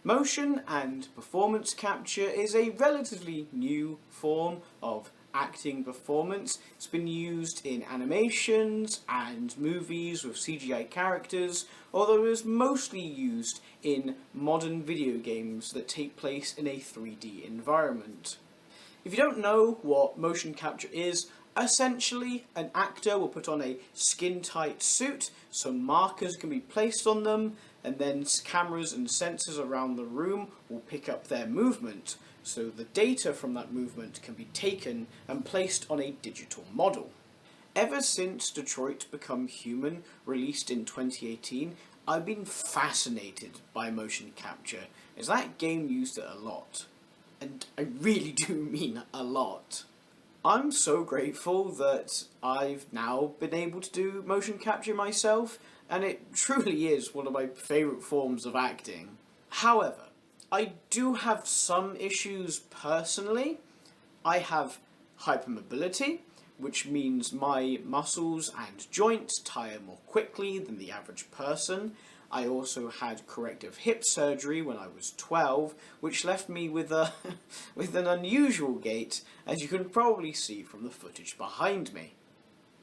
Motion and performance capture is a relatively new form of acting performance. It's been used in animations and movies with CGI characters, although it is mostly used in modern video games that take place in a 3D environment. If you don't know what motion capture is, essentially an actor will put on a skin-tight suit, some markers can be placed on them, and then cameras and sensors around the room will pick up their movement, so the data from that movement can be taken and placed on a digital model. Ever since Detroit Become Human, released in 2018, I've been fascinated by motion capture, as that game used it a lot. And I really do mean a lot. I'm so grateful that I've now been able to do motion capture myself, and it truly is one of my favourite forms of acting. However, I do have some issues personally. I have hypermobility, which means my muscles and joints tire more quickly than the average person. I also had corrective hip surgery when I was 12, which left me with with an unusual gait, as you can probably see from the footage behind me.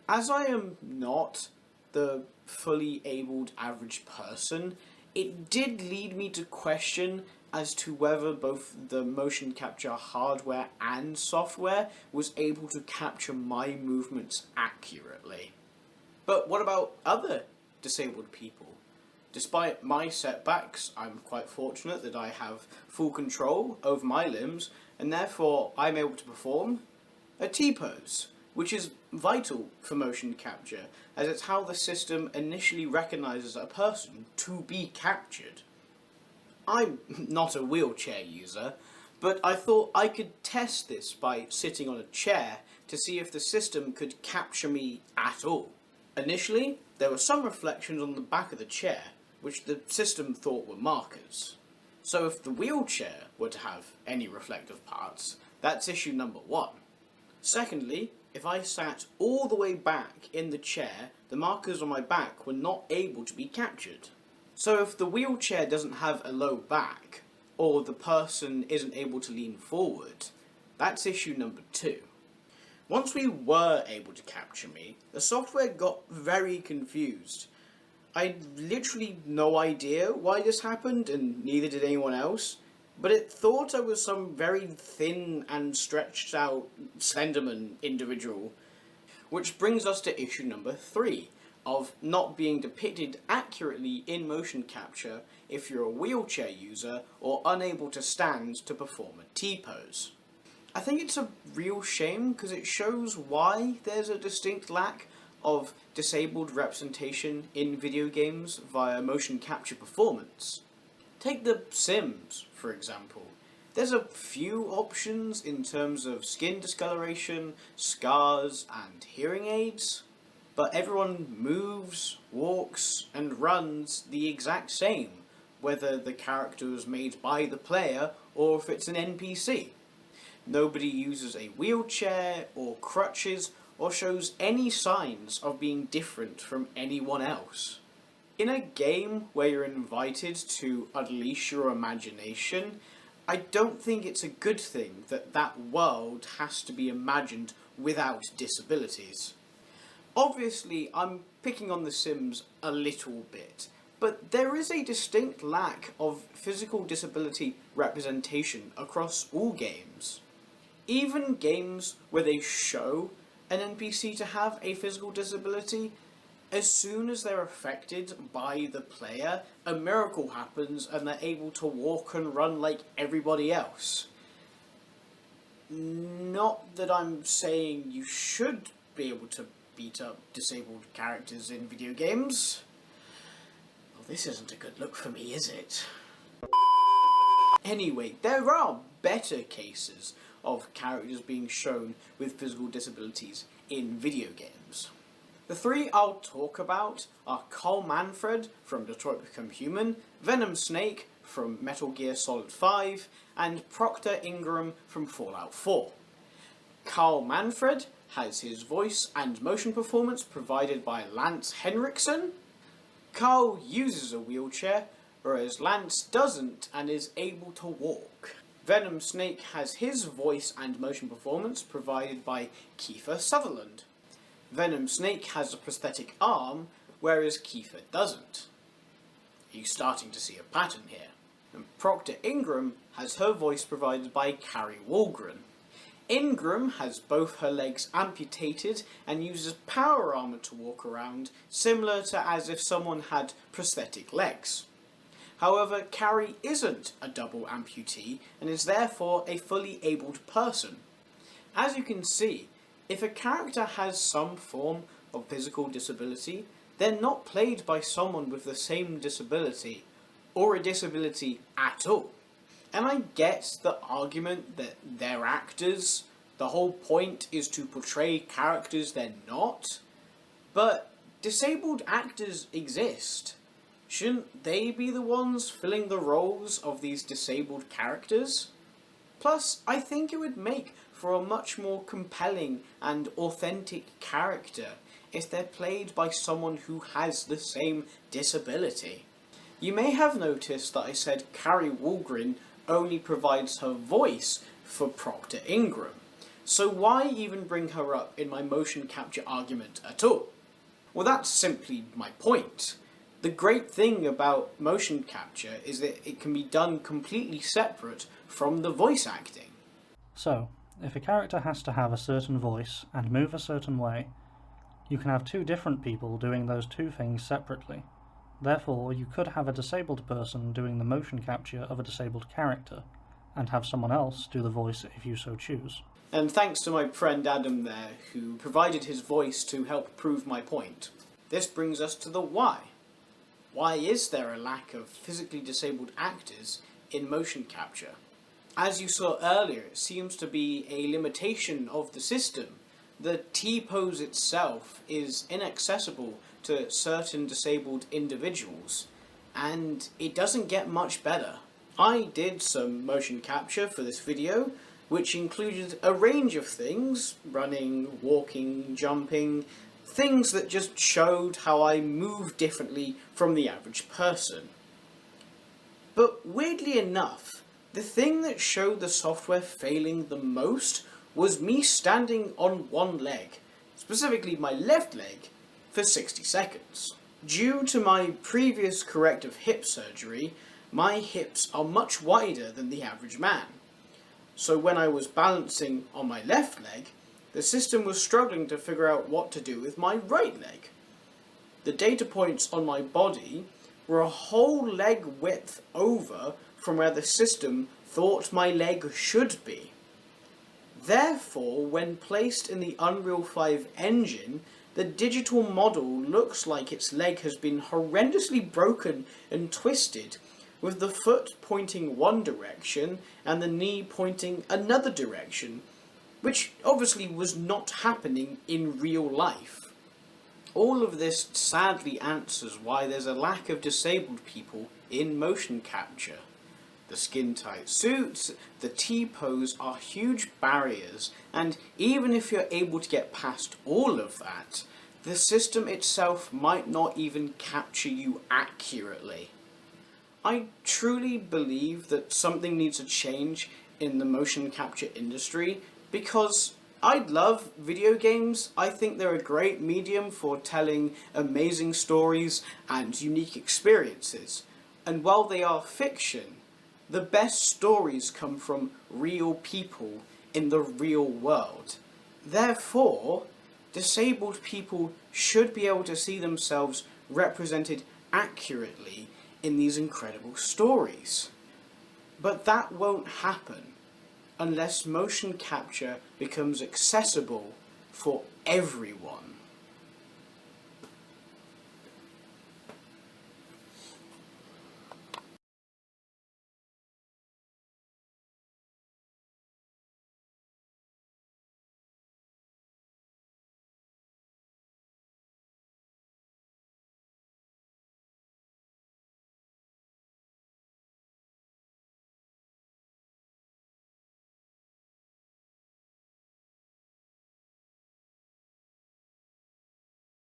As I am not the fully abled average person, it did lead me to question as to whether both the motion capture hardware and software was able to capture my movements accurately. But what about other disabled people? Despite my setbacks, I'm quite fortunate that I have full control over my limbs, and therefore I'm able to perform a T-pose, which is vital for motion capture, as it's how the system initially recognises a person to be captured. I'm not a wheelchair user, but I thought I could test this by sitting on a chair to see if the system could capture me at all. Initially, there were some reflections on the back of the chair, which the system thought were markers. So if the wheelchair were to have any reflective parts, that's issue number one. Secondly, if I sat all the way back in the chair, the markers on my back were not able to be captured. So if the wheelchair doesn't have a low back, or the person isn't able to lean forward, that's issue number two. Once we were able to capture me, the software got very confused. I had literally no idea why this happened, and neither did anyone else, but it thought I was some very thin and stretched out Slenderman individual. Which brings us to issue number 3, of not being depicted accurately in motion capture if you're a wheelchair user or unable to stand to perform a T-pose. I think it's a real shame because it shows why there's a distinct lack of disabled representation in video games via motion capture performance. Take The Sims, for example. There's a few options in terms of skin discoloration, scars, and hearing aids, but everyone moves, walks, and runs the exact same, whether the character is made by the player or if it's an NPC. Nobody uses a wheelchair or crutches or shows any signs of being different from anyone else. In a game where you're invited to unleash your imagination, I don't think it's a good thing that that world has to be imagined without disabilities. Obviously, I'm picking on The Sims a little bit, but there is a distinct lack of physical disability representation across all games. Even games where they show an NPC to have a physical disability, as soon as they're affected by the player, a miracle happens and they're able to walk and run like everybody else. Not that I'm saying you should be able to beat up disabled characters in video games. Well, this isn't a good look for me, is it? Anyway, there are better cases of characters being shown with physical disabilities in video games. The 3 I'll talk about are Carl Manfred from Detroit Become Human, Venom Snake from Metal Gear Solid 5, and Proctor Ingram from Fallout 4. Carl Manfred has his voice and motion performance provided by Lance Henriksen. Carl uses a wheelchair, whereas Lance doesn't and is able to walk. Venom Snake has his voice and motion performance provided by Kiefer Sutherland. Venom Snake has a prosthetic arm, whereas Kiefer doesn't. Are you starting to see a pattern here? And Proctor Ingram has her voice provided by Carrie Walgren. Ingram has both her legs amputated and uses power armor to walk around, similar to as if someone had prosthetic legs. However, Carrie isn't a double amputee and is therefore a fully abled person. As you can see, if a character has some form of physical disability, they're not played by someone with the same disability, or a disability at all. And I get the argument that they're actors, the whole point is to portray characters they're not, but disabled actors exist. Shouldn't they be the ones filling the roles of these disabled characters? Plus, I think it would make for a much more compelling and authentic character if they're played by someone who has the same disability. You may have noticed that I said Carrie Walgren only provides her voice for Proctor Ingram, so why even bring her up in my motion capture argument at all? Well, that's simply my point. The great thing about motion capture is that it can be done completely separate from the voice acting. So, if a character has to have a certain voice and move a certain way, you can have two different people doing those two things separately. Therefore, you could have a disabled person doing the motion capture of a disabled character, and have someone else do the voice if you so choose. And thanks to my friend Adam there, who provided his voice to help prove my point. This brings us to the why. Why is there a lack of physically disabled actors in motion capture? As you saw earlier, it seems to be a limitation of the system. The T-pose itself is inaccessible to certain disabled individuals, and it doesn't get much better. I did some motion capture for this video, which included a range of things, running, walking, jumping, things that just showed how I move differently from the average person. But weirdly enough, the thing that showed the software failing the most was me standing on one leg, specifically my left leg, for 60 seconds. Due to my previous corrective hip surgery, my hips are much wider than the average man. So when I was balancing on my left leg, the system was struggling to figure out what to do with my right leg. The data points on my body were a whole leg width over from where the system thought my leg should be. Therefore, when placed in the Unreal 5 engine, the digital model looks like its leg has been horrendously broken and twisted, with the foot pointing one direction and the knee pointing another direction, which obviously was not happening in real life. All of this sadly answers why there's a lack of disabled people in motion capture. The skin-tight suits, the T-pose are huge barriers, and even if you're able to get past all of that, the system itself might not even capture you accurately. I truly believe that something needs to change in the motion capture industry, because I love video games. I think they're a great medium for telling amazing stories and unique experiences. And while they are fiction, the best stories come from real people in the real world. Therefore, disabled people should be able to see themselves represented accurately in these incredible stories. But that won't happen unless motion capture becomes accessible for everyone.